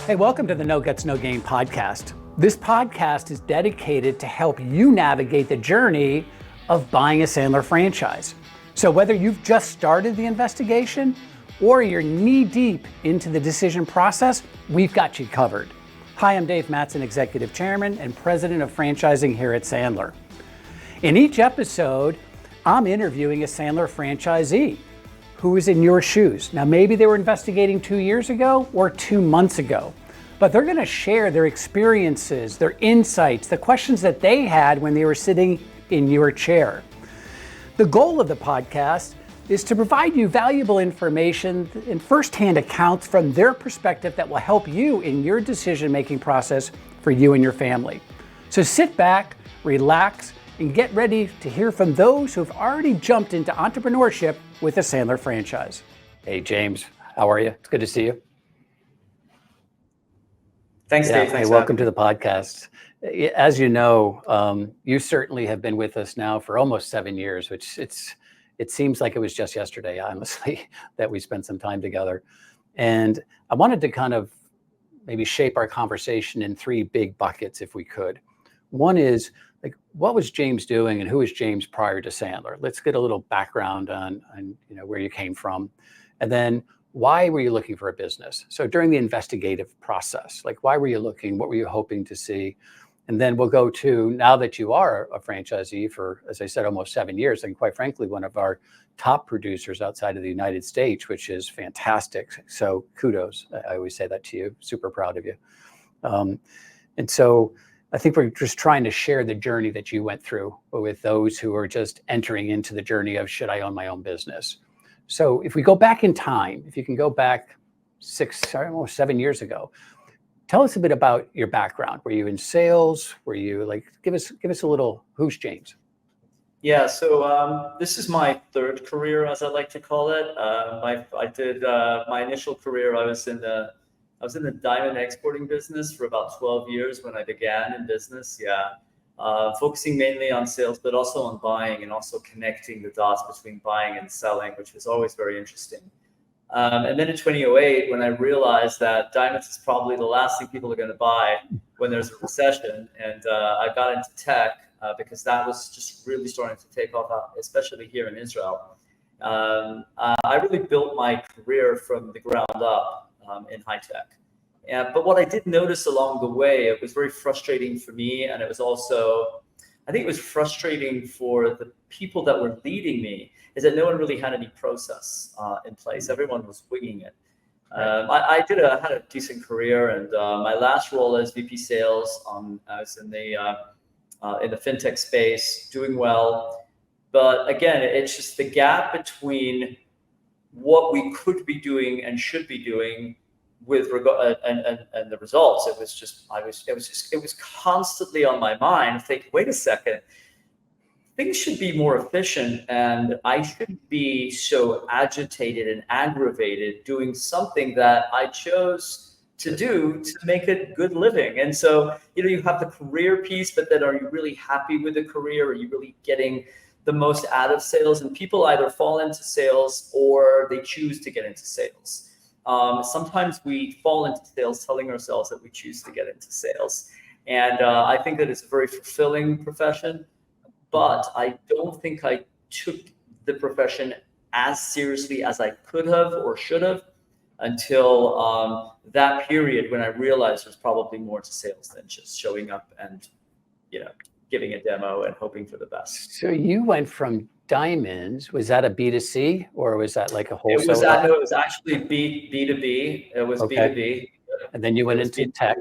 Hey, welcome to the No Guts, No Game podcast. This podcast is dedicated to help you navigate the journey of buying a Sandler franchise. So whether you've just started the investigation or you're knee deep into the decision process, we've got you covered. Hi, I'm Dave Mattson, Executive Chairman and President of Franchising here at Sandler. In each episode, I'm interviewing a Sandler franchisee who is in your shoes. Now, maybe they were investigating 2 years ago or 2 months ago, but they're gonna share their experiences, their insights, the questions that they had when they were sitting in your chair. The goal of the podcast is to provide you valuable information and firsthand accounts from their perspective that will help you in your decision-making process for you and your family. So sit back, relax, and get ready to hear from those who've already jumped into entrepreneurship with a Sandler franchise. Hey, James, how are you? It's good to see you. Thanks, Dave. Hey, welcome to the podcast. As you know, you certainly have been with us now for almost 7 years, which it seems like it was just yesterday, honestly, that we spent some time together. And I wanted to kind of maybe shape our conversation in 3 big buckets, if we could. One is, like, what was James doing and who was James prior to Sandler? Let's get a little background on where you came from. And then why were you looking for a business? So during the investigative process, like, why were you looking? What were you hoping to see? And then we'll go to, now that you are a franchisee for, as I said, almost 7 years, and quite frankly, one of our top producers outside of the United States, which is fantastic. So kudos. I always say that to you. Super proud of you. And so I think we're just trying to share the journey that you went through with those who are just entering into the journey of, should I own my own business? So if we go back in time, if you can go back almost 7 years ago, tell us a bit about your background. Were you in sales? Were you give us a little, who's James? Yeah, so this is my 3rd career, as I like to call it. I did my initial career. I was in the diamond exporting business for about 12 years when I began in business. Focusing mainly on sales, but also on buying and also connecting the dots between buying and selling, which was always very interesting. And then in 2008, when I realized that diamonds is probably the last thing people are going to buy when there's a recession, and I got into tech because that was just really starting to take off, especially here in Israel. I really built my career from the ground up in high tech. But what I did notice along the way, it was very frustrating for me, and it was also, I think it was frustrating for the people that were leading me, is that no one really had any process in place. Everyone was winging it. I had a decent career, and my last role as VP sales, I was in the fintech space, doing well. But again, it's just the gap between what we could be doing and should be doing with regard and the results. It was constantly on my mind, thinking, wait a second, things should be more efficient, and I shouldn't be so agitated and aggravated doing something that I chose to do to make a good living. And so, you have the career piece, but then are you really happy with the career? Are you really getting the most out of sales? And people either fall into sales or they choose to get into sales. Sometimes we fall into sales telling ourselves that we choose to get into sales. And I think that it's a very fulfilling profession, but I don't think I took the profession as seriously as I could have or should have until that period when I realized there's probably more to sales than just showing up and, giving a demo and hoping for the best. So you went from diamonds, was that a B2C or was that like a wholesale? It was actually B2B. It was Okay. B2B. And then you went into B2B. tech.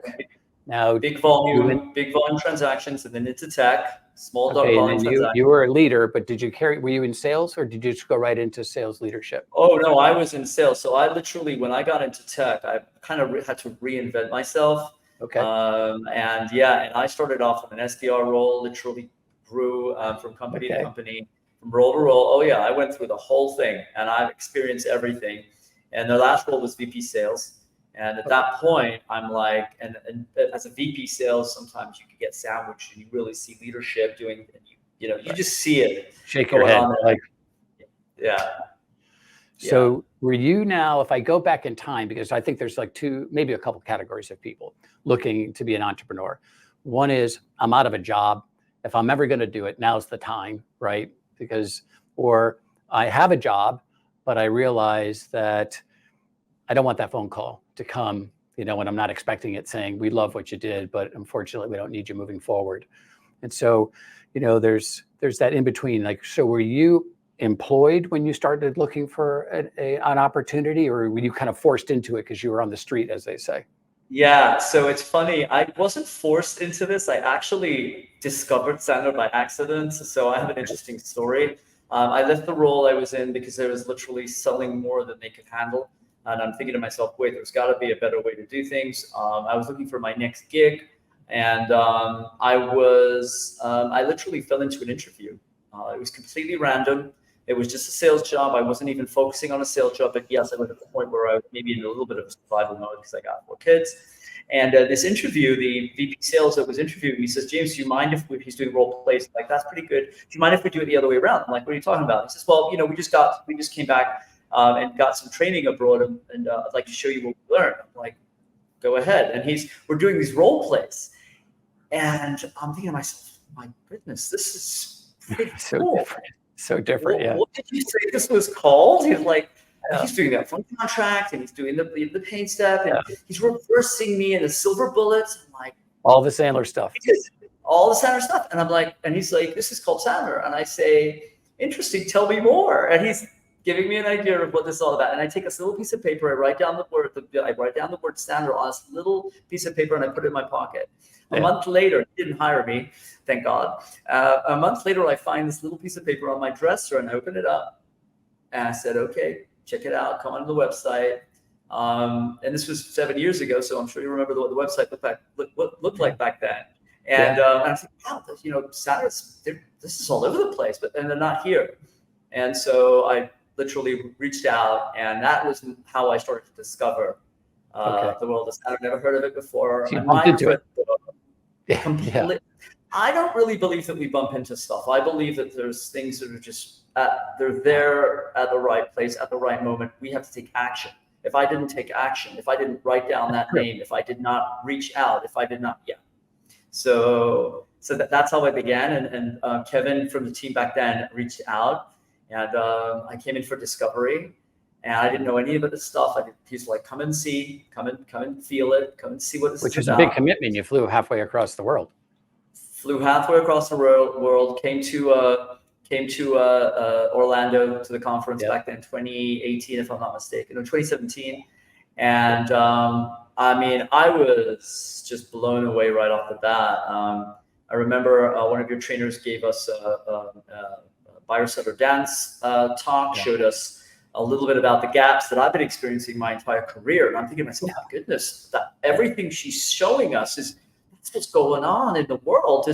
Now, big volume transactions, and then into tech, small okay, volume and transactions. you were a leader, but were you in sales or did you just go right into sales leadership? Oh, no, I was in sales. So I literally, when I got into tech, I kind of had to reinvent myself. Okay. And I started off in an SDR role, literally grew from company to company, from role to role. Oh yeah, I went through the whole thing and I've experienced everything. And the last role was VP sales. And at that point, I'm like, and as a VP sales, sometimes you can get sandwiched and you really see leadership doing, you just see it. Shake your head. Yeah. So Were you now, if I go back in time, because I think there's like two, maybe a couple categories of people looking to be an entrepreneur. One is I'm out of a job. If I'm ever going to do it, now's the time, right? Because, or I have a job, but I realize that I don't want that phone call to come, when I'm not expecting it, saying, we love what you did, but unfortunately we don't need you moving forward. And so, there's that in between. Like, so were you employed when you started looking for an opportunity, or were you kind of forced into it because you were on the street, as they say? Yeah, so it's funny. I wasn't forced into this. I actually discovered Sandler by accident. So I have an interesting story. I left the role I was in because I was literally selling more than they could handle. And I'm thinking to myself, wait, there's got to be a better way to do things. I was looking for my next gig, and I literally fell into an interview. It was completely random. It was just a sales job. I wasn't even focusing on a sales job, but yes, I was at the point where I was maybe in a little bit of a survival mode because I got 4 kids. And this interview, the VP sales that was interviewing me says, James, do you mind if he's doing role plays? I'm like, that's pretty good. Do you mind if we do it the other way around? I'm like, what are you talking about? He says, well, we just came back and got some training abroad, and I'd like to show you what we learned. I'm like, go ahead. And we're doing these role plays. And I'm thinking to myself, my goodness, this is pretty So cool. different. So different. Yeah. What did you say this was called? He's like, he's doing that front contract, and he's doing the paint step, and he's reversing me in the silver bullets. I'm like, all the Sandler stuff. All the Sandler stuff. And I'm like, and he's like, this is called Sandler. And I say, interesting, tell me more. And he's giving me an idea of what this is all about. And I take this little piece of paper, I write down the word Sandler on this little piece of paper, and I put it in my pocket. A month later, he didn't hire me, thank God. A month later, I find this little piece of paper on my dresser, and I open it up, and I said, okay, check it out, come on the website. And this was 7 years ago, so I'm sure you remember what the website looked like back then. And I was like, wow, Sandler's, this is all over the place, and they're not here. And so I literally reached out, and that was how I started to discover the world of Sandler. I've never heard of it before. So you bumped into it. Completely. I don't really believe that we bump into stuff. I believe that there's things that are just they're there at the right place at the right moment. We have to take action. If I didn't take action, if I didn't write down that name, if I did not reach out, if I did not, So that's how I began. And Kevin from the team back then reached out, and I came in for discovery. And I didn't know any of this stuff. He's like, come and see, come and feel it, come and see what this is about. Which is a big commitment. You flew halfway across the world. Flew halfway across the world. Came to Orlando to the conference back then, 2018, if I'm not mistaken, no, 2017. And I was just blown away right off the bat. I remember one of your trainers gave us a buyer seller dance talk, showed us a little bit about the gaps that I've been experiencing my entire career. And I'm thinking to myself, my goodness, that everything she's showing us is that's what's going on in the world.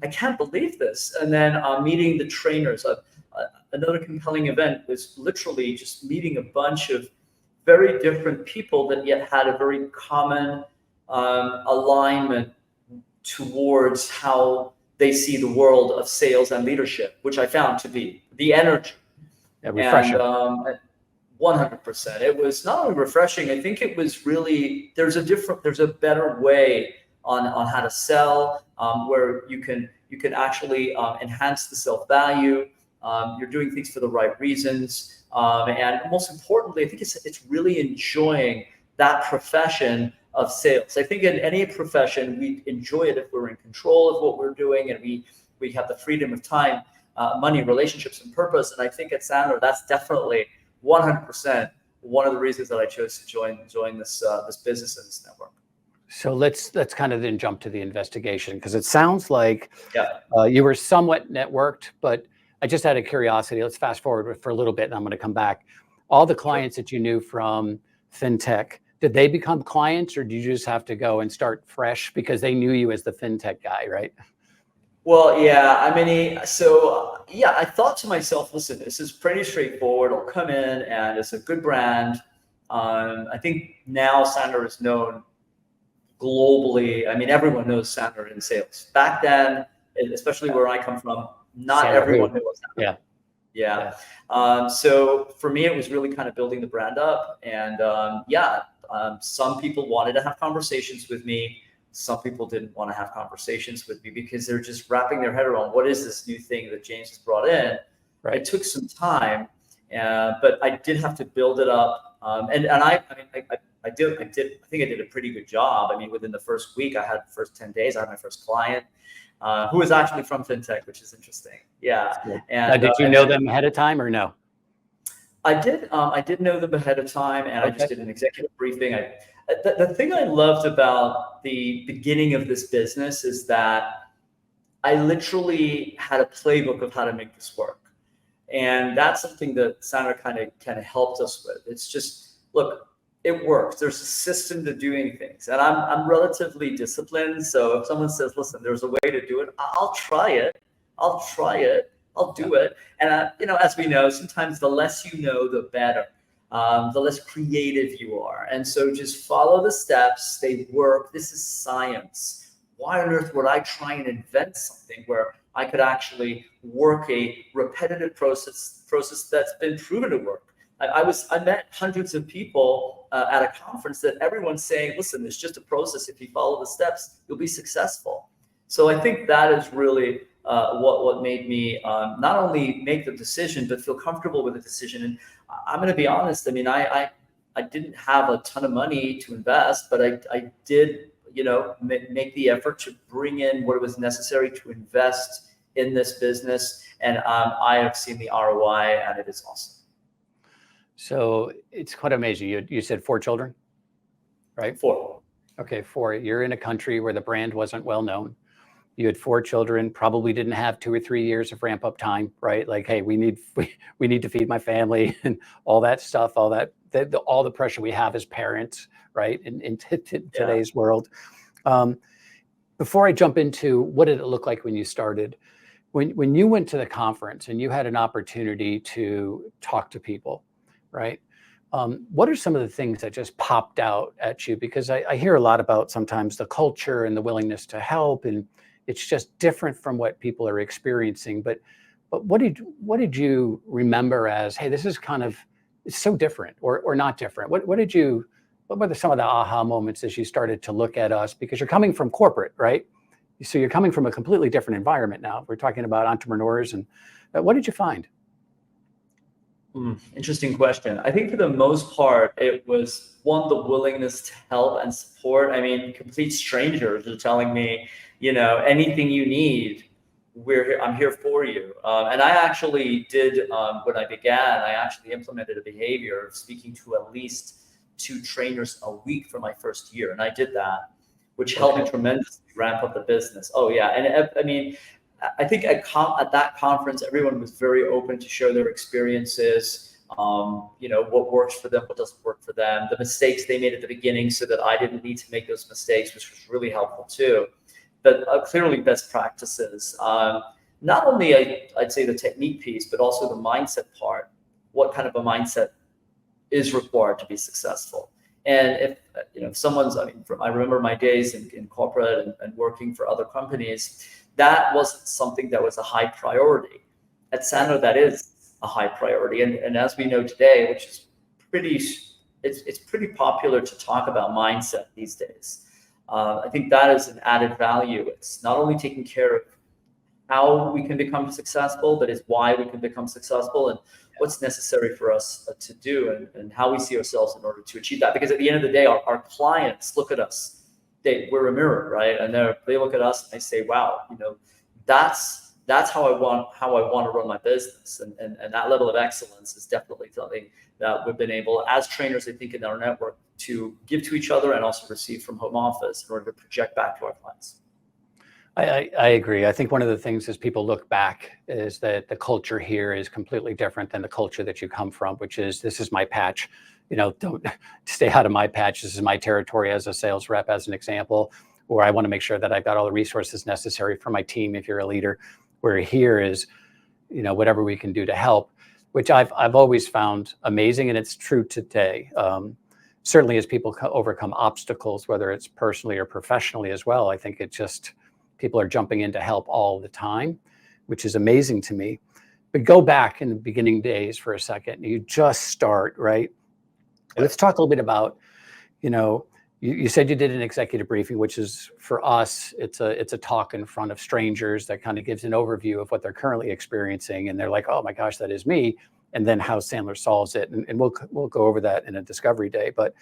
I can't believe this. And then meeting the trainers. Another compelling event was literally just meeting a bunch of very different people that yet had a very common alignment towards how they see the world of sales and leadership, which I found to be the energy. Refreshing. And 100%. It was not only refreshing, I think it was really, there's a better way on how to sell, where you can actually enhance the self-value. You're doing things for the right reasons. And most importantly, I think it's really enjoying that profession of sales. I think in any profession, we enjoy it if we're in control of what we're doing, and we have the freedom of time, money, relationships, and purpose. And I think at Sandler, that's definitely 100% one of the reasons that I chose to join this business and this network. So let's kind of then jump to the investigation, because it sounds like you were somewhat networked, but I just out of curiosity, let's fast forward for a little bit, and I'm going to come back. All the clients that you knew from FinTech, did they become clients, or did you just have to go and start fresh because they knew you as the FinTech guy, right? Well, I thought to myself, listen, this is pretty straightforward. I'll come in, and it's a good brand. I think now Sandler is known globally. I mean, everyone knows Sandler in sales. Back then, especially where I come from, not everyone knew Sandler. Yeah. So for me, it was really kind of building the brand up. And some people wanted to have conversations with me. Some people didn't want to have conversations with me because they're just wrapping their head around what is this new thing that James has brought in. Right. It took some time, but I did have to build it up. I think I did a pretty good job. I mean, within the first week, the first 10 days, I had my first client who was actually from fintech, which is interesting. Yeah. And now, did you know them ahead of time or no? I did know them ahead of time, and I just did an executive briefing. The thing I loved about the beginning of this business is that I literally had a playbook of how to make this work. And that's something that Sandler kind of helped us with. It's just, look, it works. There's a system to doing things. And I'm relatively disciplined. So if someone says, listen, there's a way to do it, I'll try it. I'll do it. And, as we know, sometimes the less you know, the better. The less creative you are. And so just follow the steps. They work. This is science. Why on earth would I try and invent something where I could actually work a repetitive process that's been proven to work? I met hundreds of people at a conference that everyone's saying, listen, it's just a process. If you follow the steps, you'll be successful. So I think that is really what made me not only make the decision, but feel comfortable with the decision. And I'm going to be honest. I mean, I didn't have a ton of money to invest, but I did, make the effort to bring in what was necessary to invest in this business. And I have seen the ROI, and it is awesome. So it's quite amazing. You said 4 children, right? 4. Okay, 4. You're in a country where the brand wasn't well known. You had 4 children, probably didn't have 2 or 3 years of ramp up time, right? Like, hey, we need to feed my family and all that stuff, all the pressure we have as parents, right? In today's world. Before I jump into what did it look like when you started, when you went to the conference and you had an opportunity to talk to people, right? What are some of the things that just popped out at you? Because I hear a lot about sometimes the culture and the willingness to help, and it's just different from what people are experiencing. But what did you remember as, hey, this is it's so different or not different? What were some of the aha moments as you started to look at us? Because you're coming from corporate, right? So you're coming from a completely different environment now. We're talking about entrepreneurs, and what did you find? Interesting question. I think for the most part, it was the willingness to help and support. I mean, complete strangers are telling me, anything you need, I'm here for you. And I actually did, when I began, I actually implemented a behavior of speaking to at least 2 trainers a week for my first year. And I did that, which helped me tremendously ramp up the business. Oh yeah. And I mean, I think at that conference, everyone was very open to share their experiences, what works for them, what doesn't work for them, the mistakes they made at the beginning so that I didn't need to make those mistakes, which was really helpful too. But clearly best practices, not only I'd say the technique piece, but also the mindset part. What kind of a mindset is required to be successful? And if someone's, I remember my days in corporate and working for other companies, that wasn't something that was a high priority. At Sandler, that is a high priority. And as we know today, which is it's pretty popular to talk about mindset these days. I think that is an added value. It's not only taking care of how we can become successful, but it's why we can become successful and what's necessary for us to do and how we see ourselves in order to achieve that. Because at the end of the day, our clients look at us. We're a mirror, right? And they look at us and they say, wow, that's how I want to run my business. And that level of excellence is definitely something that we've been able, as trainers, I think, in our network, to give to each other and also receive from home office in order to project back to our clients. I agree. I think one of the things as people look back is that the culture here is completely different than the culture that you come from, which is, this is my patch. Don't stay out of my patch. This is my territory as a sales rep, as an example, or I want to make sure that I've got all the resources necessary for my team if you're a leader. Where here is, whatever we can do to help, which I've always found amazing, and it's true today. Certainly as people overcome obstacles, whether it's personally or professionally as well, I think people are jumping in to help all the time, which is amazing to me. But go back in the beginning days for a second. You just start, right? Yeah. Let's talk a little bit about, you said you did an executive briefing, which is for us, it's a talk in front of strangers that kind of gives an overview of what they're currently experiencing. And they're like, oh my gosh, that is me. And then how Sandler solves it. And we'll go over that in a discovery day. But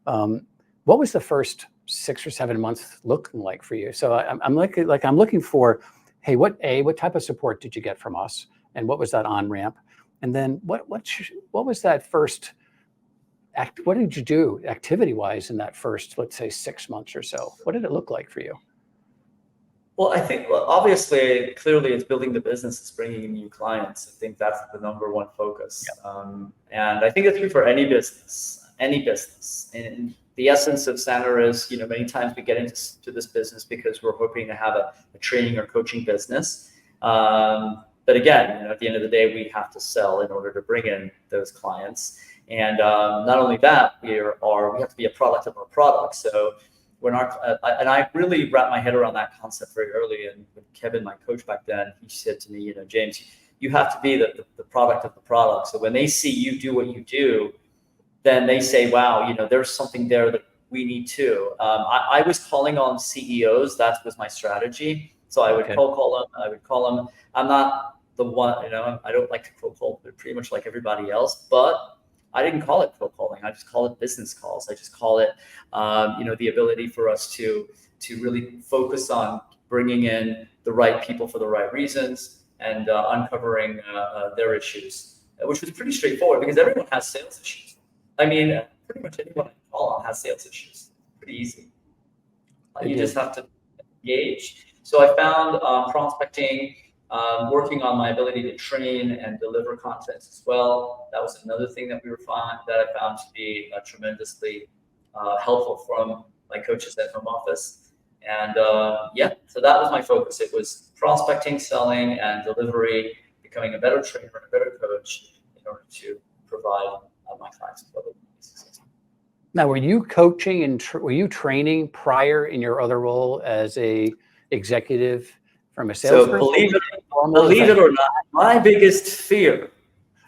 what was the first 6 or 7 months looking like for you? So I'm looking for, hey, what type of support did you get from us? And what was that on-ramp? And then what was that first what did you do activity-wise in that first, let's say, 6 months or so? What did it look like for you? Well, I think obviously, clearly, it's building the business, it's bringing in new clients. I think that's the number one focus. Yeah. And I think it's true for any business. And the essence of Sandler is, many times we get into this business because we're hoping to have a training or coaching business. But again, at the end of the day, we have to sell in order to bring in those clients. And not only that, we have to be a product of our product. So when I really wrapped my head around that concept very early. And when Kevin, my coach back then, he said to me, James, you have to be the product of the product. So when they see you do what you do, then they say, wow, there's something there that we need too. I was calling on CEOs. That was my strategy. So I would call them. I'm not the one, I don't like to cold call pretty much like everybody else, but I didn't call it cold calling. I just call it business calls. I just call it, the ability for us to really focus on bringing in the right people for the right reasons and uncovering their issues, which was pretty straightforward because everyone has sales issues. I mean, pretty much anyone I call on has sales issues. Pretty easy. You just have to engage. So I found prospecting, working on my ability to train and deliver content as well. That was another thing that I found to be tremendously helpful from my coaches at home office. And so that was my focus. It was prospecting, selling, and delivery, becoming a better trainer, a better coach in order to provide my clients with other success. Now, were you coaching and were you training prior in your other role as a executive from a salesperson? So believe it or not, my biggest fear,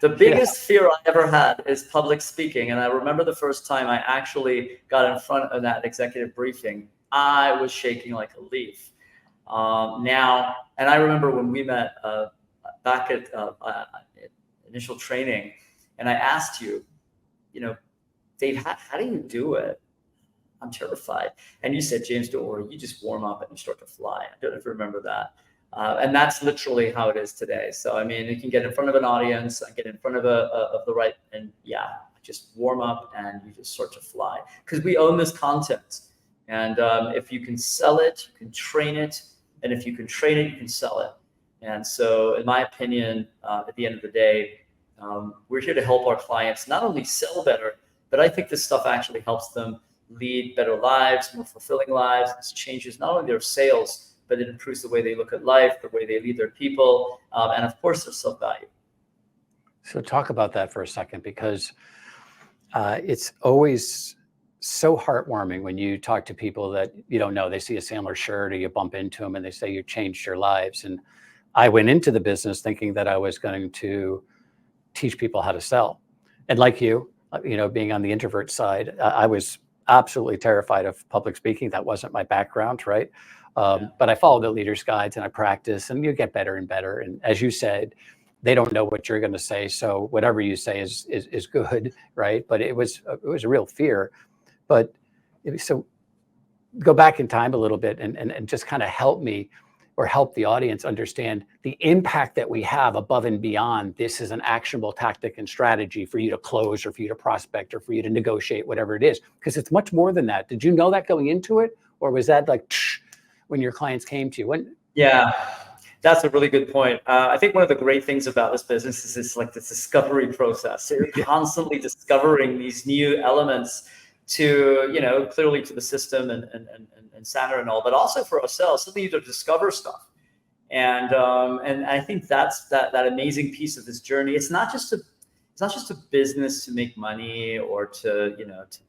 the biggest fear I ever had is public speaking. And I remember the first time I actually got in front of that executive briefing, I was shaking like a leaf. And I remember when we met back at initial training, and I asked you, Dave, how do you do it? I'm terrified. And you said, James, don't worry, you just warm up and you start to fly. I don't know if you remember that. And that's literally how it is today. So, I mean, you can get in front of an audience, get in front of the right, and just warm up and you just start to fly. Because we own this content. And if you can sell it, you can train it. And if you can train it, you can sell it. And so, in my opinion, at the end of the day, we're here to help our clients not only sell better, but I think this stuff actually helps them lead better lives, more fulfilling lives. This changes not only their sales, but it improves the way they look at life, the way they lead their people, and of course, their self-value. So talk about that for a second, because it's always so heartwarming when you talk to people that you don't know. They see a Sandler shirt or you bump into them and they say you changed your lives. And I went into the business thinking that I was going to teach people how to sell. And like you, being on the introvert side, I was absolutely terrified of public speaking. That wasn't my background, right? But I followed the leaders' guides and I practice, and you get better and better. And as you said, they don't know what you're going to say, so whatever you say is good, right? But it was a real fear. But so go back in time a little bit and just kind of help me or help the audience understand the impact that we have above and beyond. This is an actionable tactic and strategy for you to close or for you to prospect or for you to negotiate, whatever it is, because it's much more than that. Did you know that going into it? Or was that like when your clients came to you? Yeah, that's a really good point. I think one of the great things about this business is it's like this discovery process. So you're constantly discovering these new elements to, clearly to the system and Sandler and all, but also for ourselves, so we need to discover stuff. And I think that's that amazing piece of this journey. It's not just a business to make money or to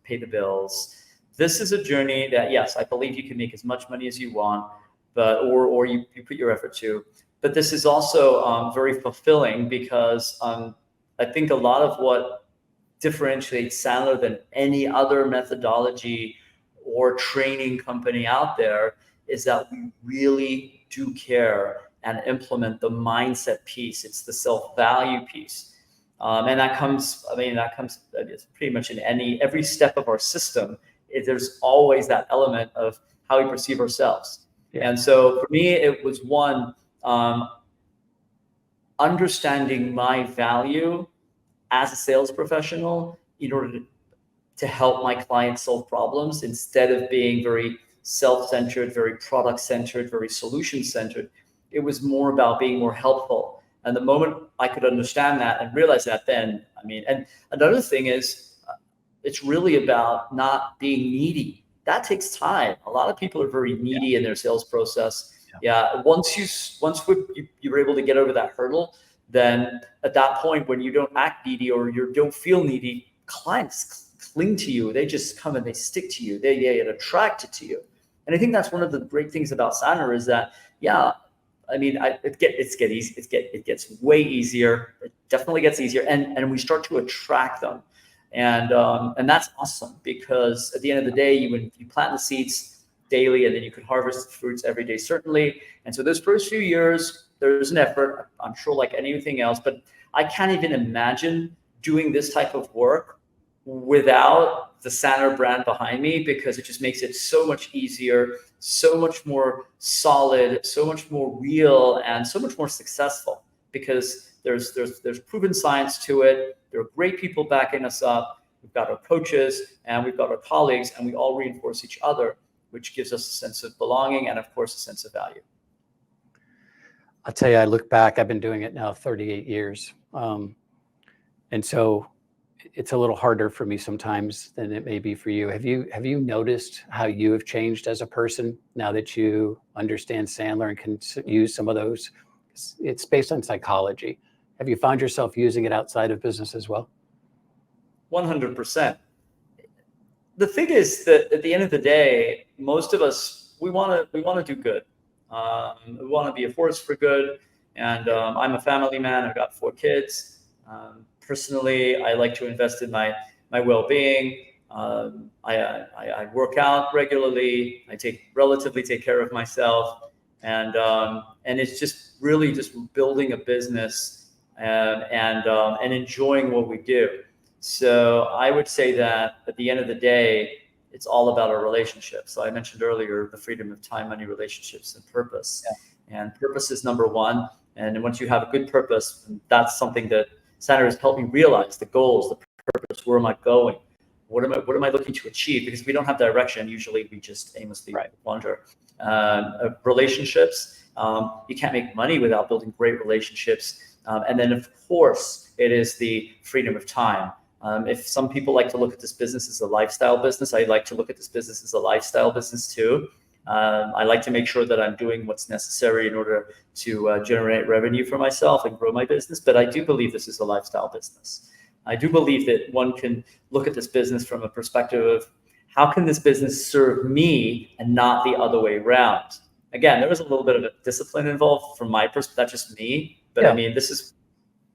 pay the bills. This is a journey that, yes, I believe you can make as much money as you want, but or you put your effort to, but this is also very fulfilling because I think a lot of what differentiates Sandler than any other methodology or training company out there is that we really do care and implement the mindset piece. It's the self-value piece. And that comes it's pretty much in every step of our system. There's always that element of how we perceive ourselves. Yeah. And so for me, it was one, understanding my value as a sales professional in order to help my clients solve problems instead of being very self-centered, very product-centered, very solution-centered. It was more about being more helpful. And the moment I could understand that and realize that, then, and another thing is, it's really about not being needy. That takes time. A lot of people are very needy in their sales process. Yeah. Once you're able to get over that hurdle, then at that point, when you don't act needy or you don't feel needy, clients cling to you. They just come and they stick to you. They get attracted to you. And I think that's one of the great things about Sandler is that, it gets way easier. It definitely gets easier, and we start to attract them, and that's awesome because at the end of the day, you plant the seeds daily, and then you can harvest the fruits every day, certainly. And so those first few years, there's an effort, I'm sure, like anything else, but I can't even imagine doing this type of work without the Sandler brand behind me, because it just makes it so much easier, so much more solid, so much more real, and so much more successful because there's proven science to it. There are great people backing us up. We've got our coaches and we've got our colleagues, and we all reinforce each other, which gives us a sense of belonging and, of course, a sense of value. I'll tell you, I look back, I've been doing it now 38 years. And so it's a little harder for me sometimes than it may be for you. Have you noticed how you have changed as a person now that you understand Sandler and can use some of those? It's based on psychology. Have you found yourself using it outside of business as well? 100%. The thing is that at the end of the day, most of us, we want to do good. We want to be a force for good. And I'm a family man. I've got 4 kids. Personally, I like to invest in my well-being. I work out regularly. I relatively take care of myself, and it's just really just building a business and enjoying what we do. So I would say that at the end of the day, it's all about our relationships. So I mentioned earlier the freedom of time, money, relationships, and purpose. Yeah. And purpose is number one. And once you have a good purpose, that's something that Sandler is helping realize: the goals, the purpose. Where am I going? What am I looking to achieve? Because if we don't have direction, usually we just aimlessly wander. Relationships. You can't make money without building great relationships. And then, of course, it is the freedom of time. If some people like to look at this business as a lifestyle business, I like to look at this business as a lifestyle business too. I like to make sure that I'm doing what's necessary in order to generate revenue for myself and grow my business. But I do believe this is a lifestyle business. I do believe that one can look at this business from a perspective of how can this business serve me and not the other way around. Again, there was a little bit of a discipline involved from my perspective, that's just me. But yeah. This is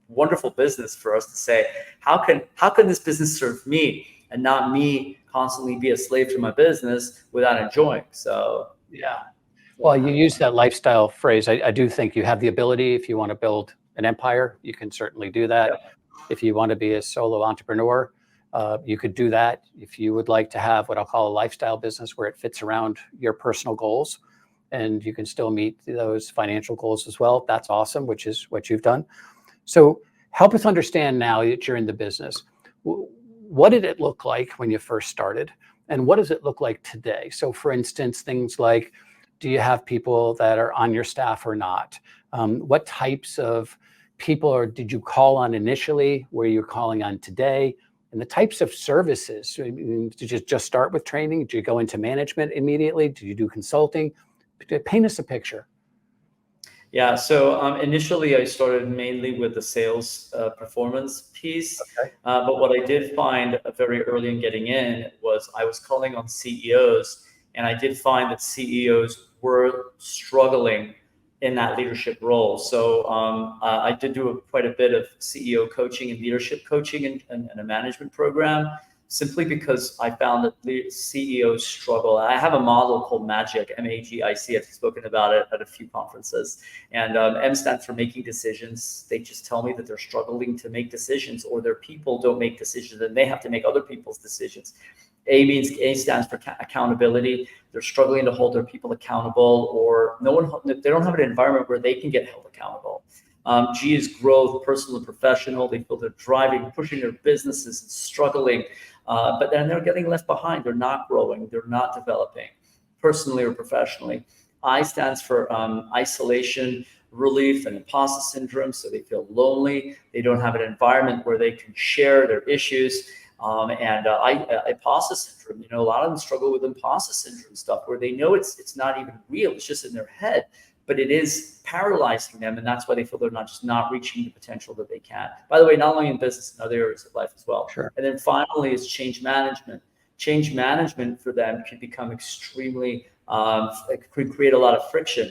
wonderful business for us to say, how can this business serve me and not me constantly be a slave to my business without enjoying? So yeah. Well, you use that lifestyle phrase. I do think you have the ability. If you want to build an empire, you can certainly do that. Yeah. If you want to be a solo entrepreneur, you could do that. If you would like to have what I'll call a lifestyle business where it fits around your personal goals and you can still meet those financial goals as well, that's awesome, which is what you've done. So help us understand now that you're in the business. What did it look like when you first started? And what does it look like today? So for instance, things like, do you have people that are on your staff or not? What types of people did you call on initially? Where you're calling on today? And the types of services, did you just start with training? Did you go into management immediately? Did you do consulting? Paint us a picture. Yeah, so initially I started mainly with the sales performance piece. Okay. But what I did find very early in getting in was I was calling on CEOs, and I did find that CEOs were struggling in that leadership role. So I did do quite a bit of CEO coaching and leadership coaching and a management program, simply because I found that the CEOs struggle. I have a model called MAGIC, MAGIC. I've spoken about it at a few conferences. And M stands for making decisions. They just tell me that they're struggling to make decisions, or their people don't make decisions and they have to make other people's decisions. A stands for accountability. They're struggling to hold their people accountable, or they don't have an environment where they can get held accountable. G is growth, personal and professional. They feel they're driving, pushing their businesses and struggling, but then they're getting left behind. They're not growing. They're not developing personally or professionally. I stands for isolation, relief, and imposter syndrome. So they feel lonely. They don't have an environment where they can share their issues. Imposter syndrome, a lot of them struggle with imposter syndrome stuff, where they know it's not even real. It's just in their head, but it is paralyzing them. And that's why they feel they're not reaching the potential that they can. By the way, not only in business, in other areas of life as well. Sure. And then finally is change management. Change management for them can become extremely, it could create a lot of friction,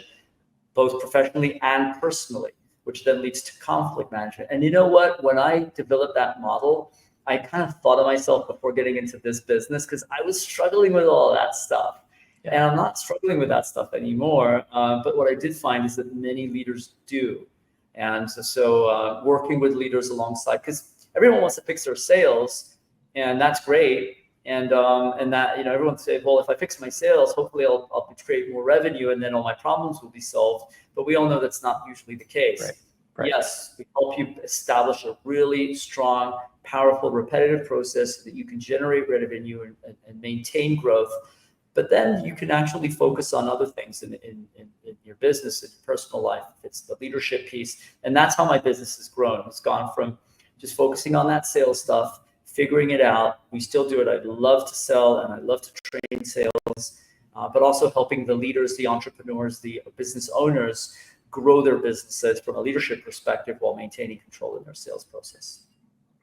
both professionally and personally, which then leads to conflict management. And you know what? When I developed that model, I kind of thought of myself before getting into this business, because I was struggling with all of that stuff. Yeah. And I'm not struggling with that stuff anymore. But what I did find is that many leaders do. And so working with leaders alongside, because everyone wants to fix their sales, and that's great. And that, everyone say, well, if I fix my sales, hopefully I'll create more revenue and then all my problems will be solved. But we all know that's not usually the case. Right. Yes, we help you establish a really strong, powerful, repetitive process so that you can generate revenue and maintain growth. But then you can actually focus on other things in your business, in your personal life. It's the leadership piece. And that's how my business has grown. It's gone from just focusing on that sales stuff, figuring it out. We still do it. I love to sell and I love to train sales, but also helping the leaders, the entrepreneurs, the business owners grow their businesses from a leadership perspective while maintaining control in their sales process.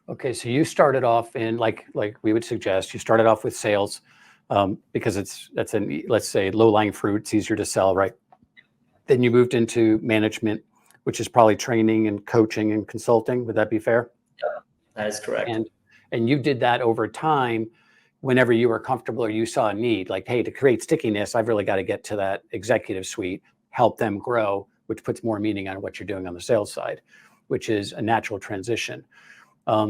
Okay, so you started off in, like we would suggest, you started off with sales because that's let's say low-lying fruit. It's easier to sell, right? Then you moved into management, which is probably training and coaching and consulting. Would that be fair? Yeah, that is correct. And you did that over time whenever you were comfortable or you saw a need, like, hey, to create stickiness, I've really got to get to that executive suite, help them grow, which puts more meaning on what you're doing on the sales side, which is a natural transition. Tell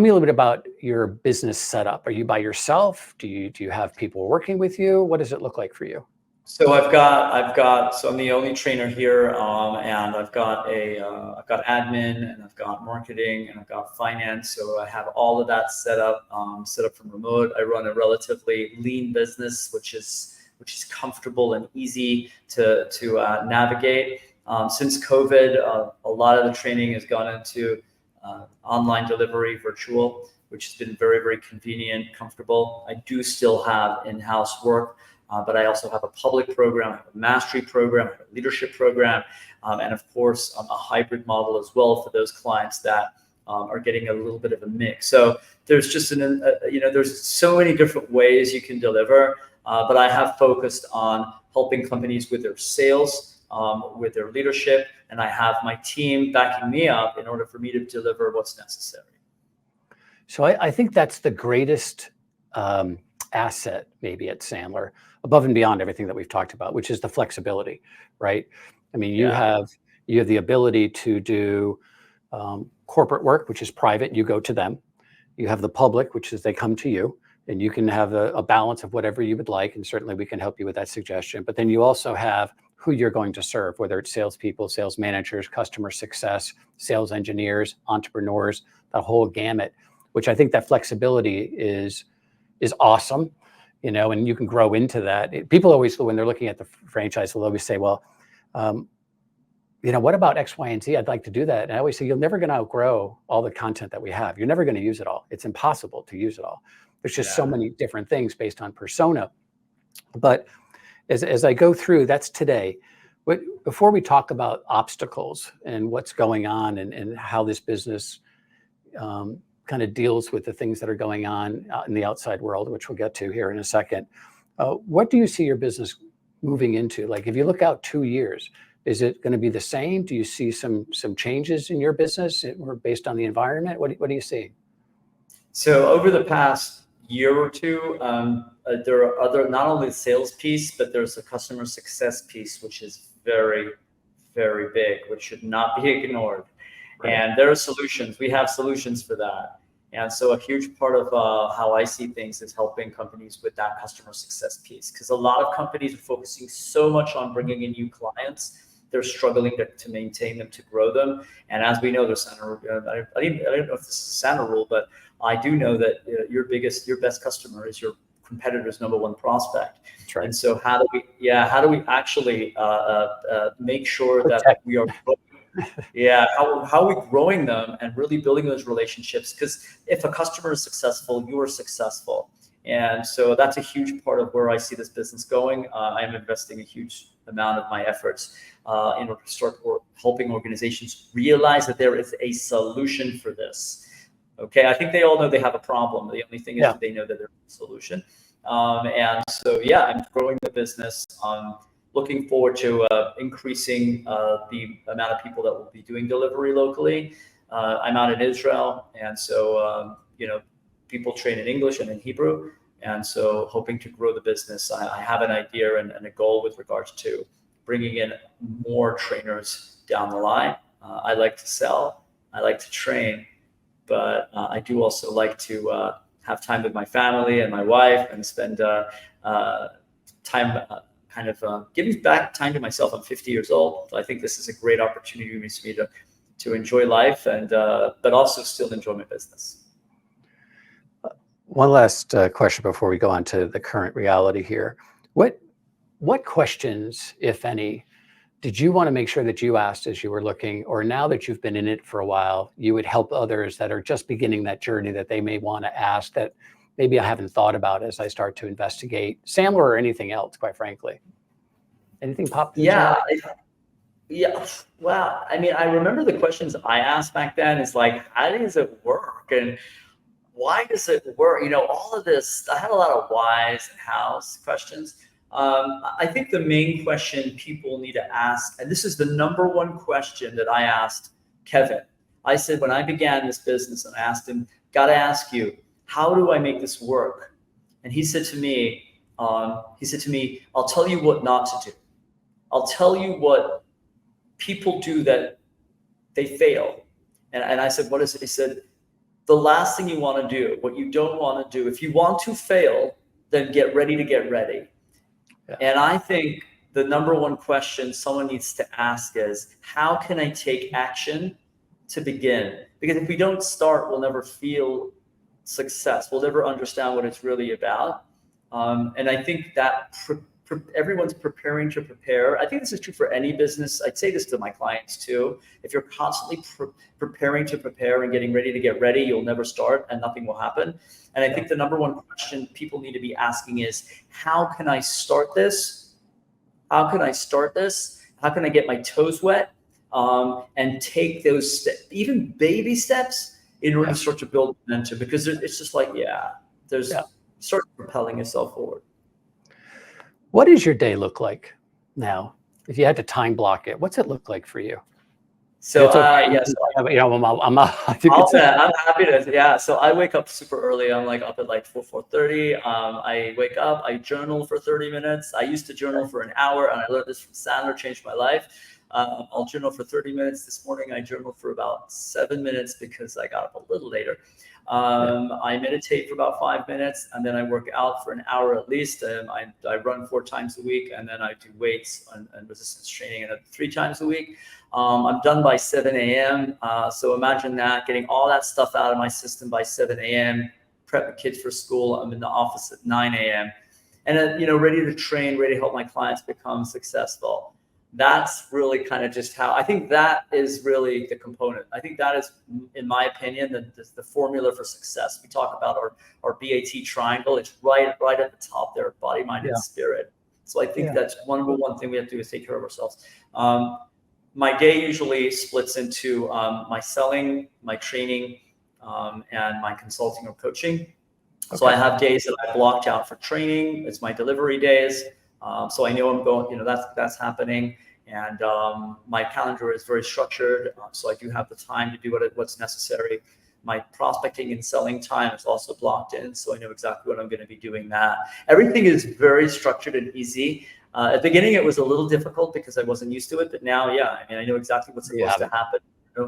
me a little bit about your business setup. Are you by yourself? Do you have people working with you? What does it look like for you? So so I'm the only trainer here, and I've got admin, and I've got marketing, and I've got finance. So I have all of that set up from remote. I run a relatively lean business, which is comfortable and easy to navigate. Since COVID, a lot of the training has gone into online delivery, virtual, which has been very, very convenient, comfortable. I do still have in-house work, but I also have a public program, I have a mastery program, I have a leadership program, and of course, a hybrid model as well for those clients that are getting a little bit of a mix. So there's just there's so many different ways you can deliver, but I have focused on helping companies with their sales, with their leadership, and I have my team backing me up in order for me to deliver what's necessary. So I think that's the greatest asset maybe at Sandler, above and beyond everything that we've talked about, which is the flexibility, right? I mean, you have the ability to do corporate work, which is private, you go to them. You have the public, which is they come to you, and you can have a balance of whatever you would like, and certainly we can help you with that suggestion. But then you also have who you're going to serve, whether it's salespeople, sales managers, customer success, sales engineers, entrepreneurs, the whole gamut, which I think that flexibility is awesome, and you can grow into that. People always, when they're looking at the franchise, will always say, well, what about X, Y, and Z? I'd like to do that. And I always say, you're never going to outgrow all the content that we have. You're never going to use it all. It's impossible to use it all. There's just so many different things based on persona. But as I go through, that's today. Before we talk about obstacles and what's going on and how this business kind of deals with the things that are going on in the outside world, which we'll get to here in a second, what do you see your business moving into? Like, if you look out 2 years, is it going to be the same? Do you see some changes in your business or based on the environment? What do you see? So over the past year or two, there are other, not only the sales piece, but there's a customer success piece, which is very, very big, which should not be ignored. Right. And there are solutions. We have solutions for that. And so a huge part of how I see things is helping companies with that customer success piece. Because a lot of companies are focusing so much on bringing in new clients, they're struggling to maintain them, to grow them. And as we know, there's I don't know if this is a Sandler rule, but I do know that your best customer is your competitor's number one prospect. That's right. And so how do we actually make sure that we are how are we growing them and really building those relationships? Because if a customer is successful, you are successful. And so that's a huge part of where I see this business going. I'm investing a huge amount of my efforts in order to start helping organizations realize that there is a solution for this. Okay, I think they all know they have a problem. The only thing is that they know that there's a solution. And so, I'm growing the business. Looking forward to increasing the amount of people that will be doing delivery locally. I'm out in Israel, and so people train in English and in Hebrew, and so hoping to grow the business. I have an idea and a goal with regards to bringing in more trainers down the line. I like to sell, I like to train, but I do also like to have time with my family and my wife and spend time giving back time to myself. I'm 50 years old. So I think this is a great opportunity for me to enjoy life and but also still enjoy my business. One last question before we go on to the current reality here. What questions, if any, did you want to make sure that you asked as you were looking, or now that you've been in it for a while, you would help others that are just beginning that journey that they may want to ask that maybe I haven't thought about as I start to investigate Sandler or anything else, quite frankly? Anything pop? Yeah. Well, I mean, I remember the questions I asked back then is like, how does it work? And why does it work? All of this, I had a lot of whys and hows questions. I think the main question people need to ask, and this is the number one question that I asked Kevin. I said, when I began this business, and I asked him, got to ask you, how do I make this work? And he said to me, I'll tell you what not to do. I'll tell you what people do that they fail. And I said, what is it? He said, the last thing you want to do, what you don't want to do, if you want to fail, then get ready to get ready. Yeah. And I think the number one question someone needs to ask is, how can I take action to begin? Because if we don't start, we'll never feel success. We'll never understand what it's really about. And I think that everyone's preparing to prepare. I think this is true for any business. I'd say this to my clients too. If you're constantly preparing to prepare and getting ready to get ready, you'll never start and nothing will happen. And I think the number one question people need to be asking is, how can I start this? How can I start this? How can I get my toes wet? And take those steps, even baby steps, in order to start to build momentum, because it's just like, start propelling yourself forward. What does your day look like now? If you had to time block it, what's it look like for you? So, I'm happy to, so I wake up super early. I'm like up at like 4:30. I wake up, I journal for 30 minutes. I used to journal for an hour, and I learned this from Sandler, changed my life. I'll journal for 30 minutes. This morning, I journaled for about 7 minutes because I got up a little later. I meditate for about 5 minutes, and then I work out for an hour at least. I run 4 times a week, and then I do weights and resistance training 3 times a week. I'm done by 7 a.m. So imagine that, getting all that stuff out of my system by 7 a.m., prep the kids for school. I'm in the office at 9 a.m. And then, ready to train, ready to help my clients become successful. That's really kind of just how I think that is really the component. I think that is, in my opinion, the formula for success. We talk about our BAT triangle. It's right at the top there, body, mind, and spirit. So I think that's number one thing we have to do is take care of ourselves. My day usually splits into my selling, my training, and my consulting or coaching. Okay. So I have days that I blocked out for training. It's my delivery days. So I know I'm going, that's happening. And my calendar is very structured. So I do have the time to do what's necessary. My prospecting and selling time is also blocked in. So I know exactly what I'm going to be doing that. Everything is very structured and easy. At the beginning, it was a little difficult because I wasn't used to it. But now, yeah, I mean, I know exactly what's supposed to happen.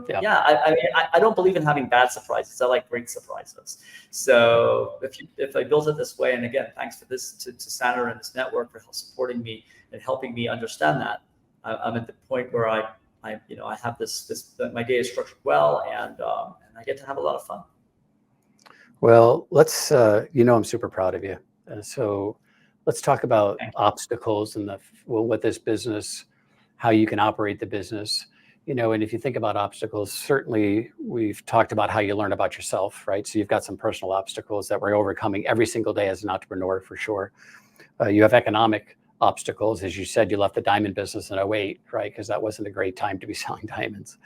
Yeah. Yeah, I mean, I don't believe in having bad surprises. I like great surprises. So if I built it this way, and again, thanks for this to Sandler and this network for supporting me and helping me understand that. I'm at the point where I have this my day is structured well, and I get to have a lot of fun. Well, let's I'm super proud of you. So let's talk about obstacles and what this business, how you can operate the business. And if you think about obstacles, certainly we've talked about how you learn about yourself, right? So you've got some personal obstacles that we're overcoming every single day as an entrepreneur, for sure. You have economic obstacles. As you said, you left the diamond business in 2008, right? Because that wasn't a great time to be selling diamonds.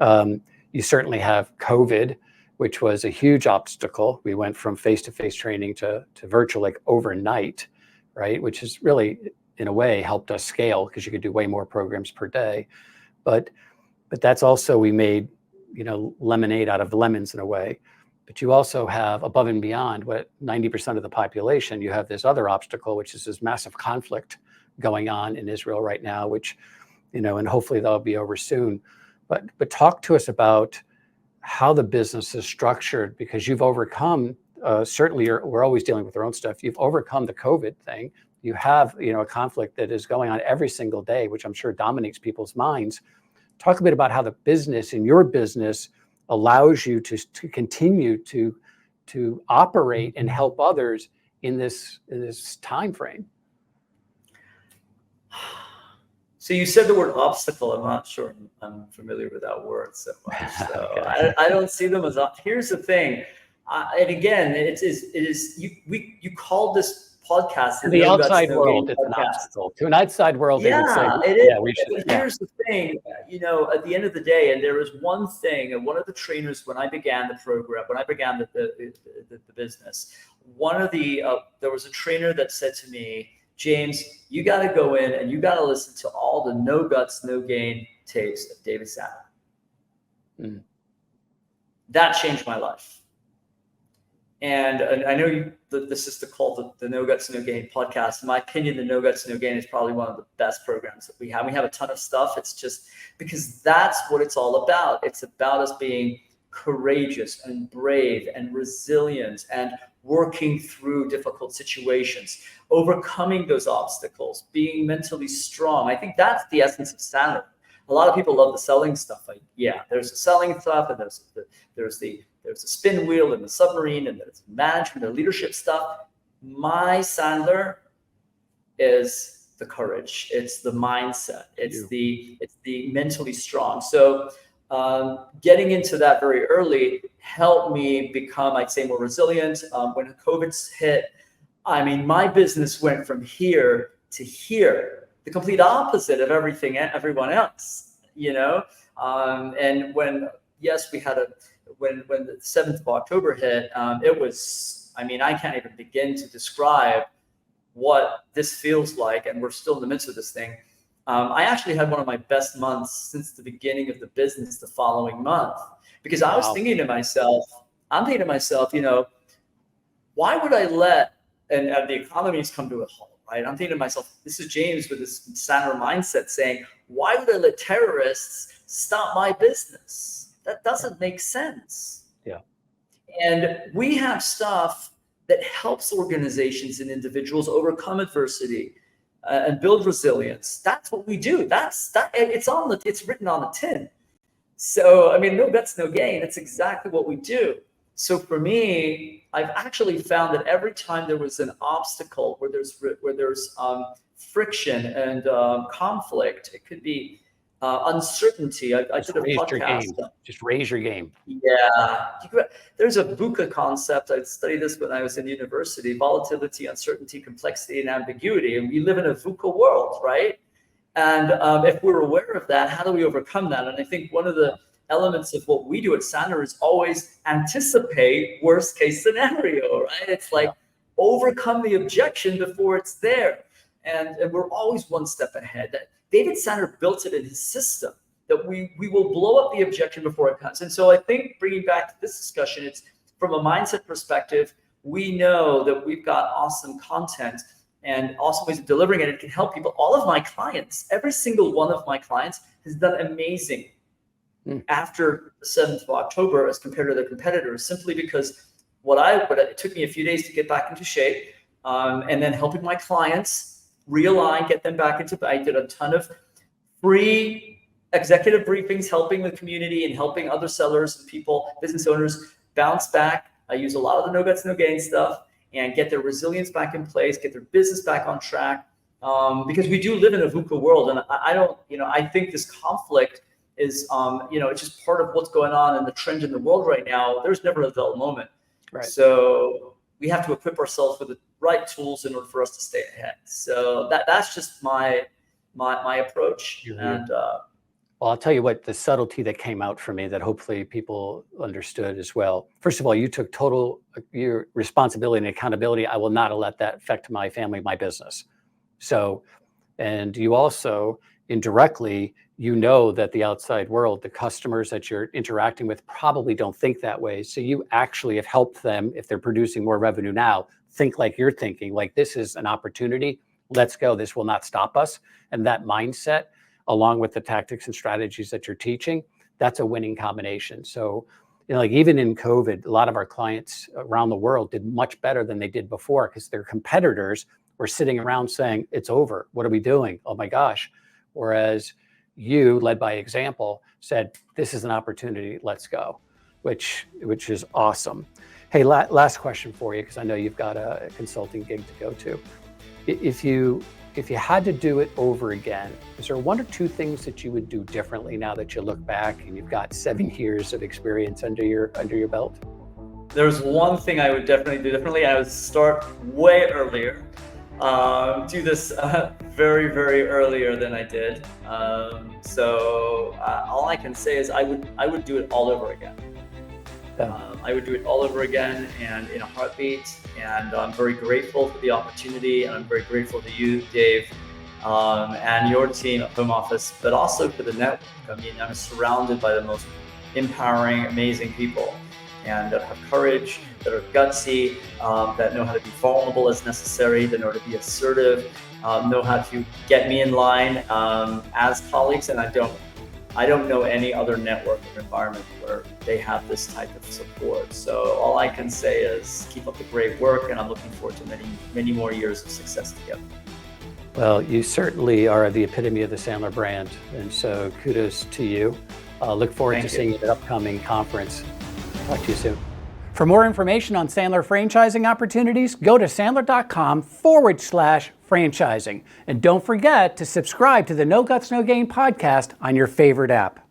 You certainly have COVID, which was a huge obstacle. We went from face-to-face training to virtual like overnight, right? Which has really, in a way, helped us scale because you could do way more programs per day. But that's also, we made, lemonade out of lemons in a way. But you also have, above and beyond what 90% of the population, you have this other obstacle, which is this massive conflict going on in Israel right now, which, and hopefully that'll be over soon. But talk to us about how the business is structured, because you've overcome, certainly we're always dealing with our own stuff. You've overcome the COVID thing. You have, a conflict that is going on every single day, which I'm sure dominates people's minds. Talk a bit about how the business in your business allows you to continue to operate and help others in this time frame. So you said the word obstacle. I'm not sure I'm familiar with that word so much. So okay. I don't see them as. Here's the thing, and again, it is you called this podcast to the outside world. It's an obstacle to an outside world. Yeah, they would say, it is. Yeah, we should. Here's the thing, at the end of the day, and there was one thing, and one of the trainers when I began the program, when I began the business, there was a trainer that said to me, James, you got to go in and you got to listen to all the no guts, no gain tapes of David Sandler. That changed my life. And I know this is called the No Guts, No Gain podcast. In my opinion, the No Guts, No Gain is probably one of the best programs that we have. We have a ton of stuff. It's just because that's what it's all about. It's about us being courageous and brave and resilient and working through difficult situations, overcoming those obstacles, being mentally strong. I think that's the essence of Sandler. A lot of people love the selling stuff. There's the selling stuff, and there's the spin wheel and the submarine, and there's management and leadership stuff. My Sandler is the courage. It's the mindset. It's the mentally strong. So getting into that very early helped me become, I'd say, more resilient. When COVID hit, I mean, my business went from here to here, the complete opposite of everyone else, and when the 7th of October hit, it was, I mean, I can't even begin to describe what this feels like. And we're still in the midst of this thing. I actually had one of my best months since the beginning of the business the following month, because I was thinking to myself, why would I let, and the economy's come to a halt, right? I'm thinking to myself, this is James with this Sandler mindset saying, why would I let terrorists stop my business? That doesn't make sense. Yeah. And we have stuff that helps organizations and individuals overcome adversity and build resilience. That's what we do. It's written on the tin. So, I mean, no guts, no gain. That's exactly what we do. So for me, I've actually found that every time there was an obstacle where there's friction and conflict, it could be uncertainty. I did a podcast. Just raise your game. Yeah. There's a VUCA concept. I studied this when I was in university: volatility, uncertainty, complexity, and ambiguity. And we live in a VUCA world, right? And if we're aware of that, how do we overcome that? And I think one of the elements of what we do at Sandler is always anticipate worst case scenario, right? It's like overcome the objection before it's there. and we're always one step ahead. David Sandler built it in his system that we will blow up the objection before it comes. And so I think bringing back to this discussion, it's from a mindset perspective, we know that we've got awesome content and awesome ways of delivering it. It can help people. All of my clients, every single one of my clients has done amazing after the 7th of October as compared to their competitors, simply because it took me a few days to get back into shape, and then helping my clients realign, get them back into, I did a ton of free executive briefings, helping the community and helping other sellers and people, business owners bounce back. I use a lot of the no guts, no gain stuff and get their resilience back in place, get their business back on track. Because we do live in a VUCA world. And I think this conflict is, it's just part of what's going on and the trend in the world right now. There's never a dull moment. Right. So we have to equip ourselves with the right tools in order for us to stay ahead. So that's just my approach. Mm-hmm. And well, I'll tell you what, the subtlety that came out for me that hopefully people understood as well. First of all, you took total your responsibility and accountability. I will not let that affect my family, my business. So, and you also indirectly, that the outside world, the customers that you're interacting with probably don't think that way. So you actually have helped them, if they're producing more revenue now, think like you're thinking, like this is an opportunity. Let's go. This will not stop us. And that mindset, along with the tactics and strategies that you're teaching, that's a winning combination. So, like even in COVID, a lot of our clients around the world did much better than they did before because their competitors were sitting around saying, it's over. What are we doing? Oh my gosh. Whereas you, led by example, said, this is an opportunity, let's go, which is awesome. Hey, last question for you, because I know you've got a consulting gig to go to. If you had to do it over again, is there one or two things that you would do differently now that you look back and you've got 7 years of experience under your belt? There's one thing I would definitely do differently. I would start way earlier. Do this very, very earlier than I did. So all I can say is I would do it all over again. I would do it all over again and in a heartbeat. And I'm very grateful for the opportunity, and I'm very grateful to you, Dave, and your team at Home Office, but also for the network. I mean, I'm surrounded by the most empowering, amazing people, and that have courage, that are gutsy, that know how to be vulnerable as necessary, that know how to be assertive, know how to get me in line as colleagues. And I don't know any other network or environment where they have this type of support. So all I can say is keep up the great work, and I'm looking forward to many, many more years of success together. Well, you certainly are the epitome of the Sandler brand, and so kudos to you. Look forward to seeing you at the upcoming conference. Talk to you soon. For more information on Sandler franchising opportunities, go to sandler.com/franchising. And don't forget to subscribe to the No Guts, No Gain podcast on your favorite app.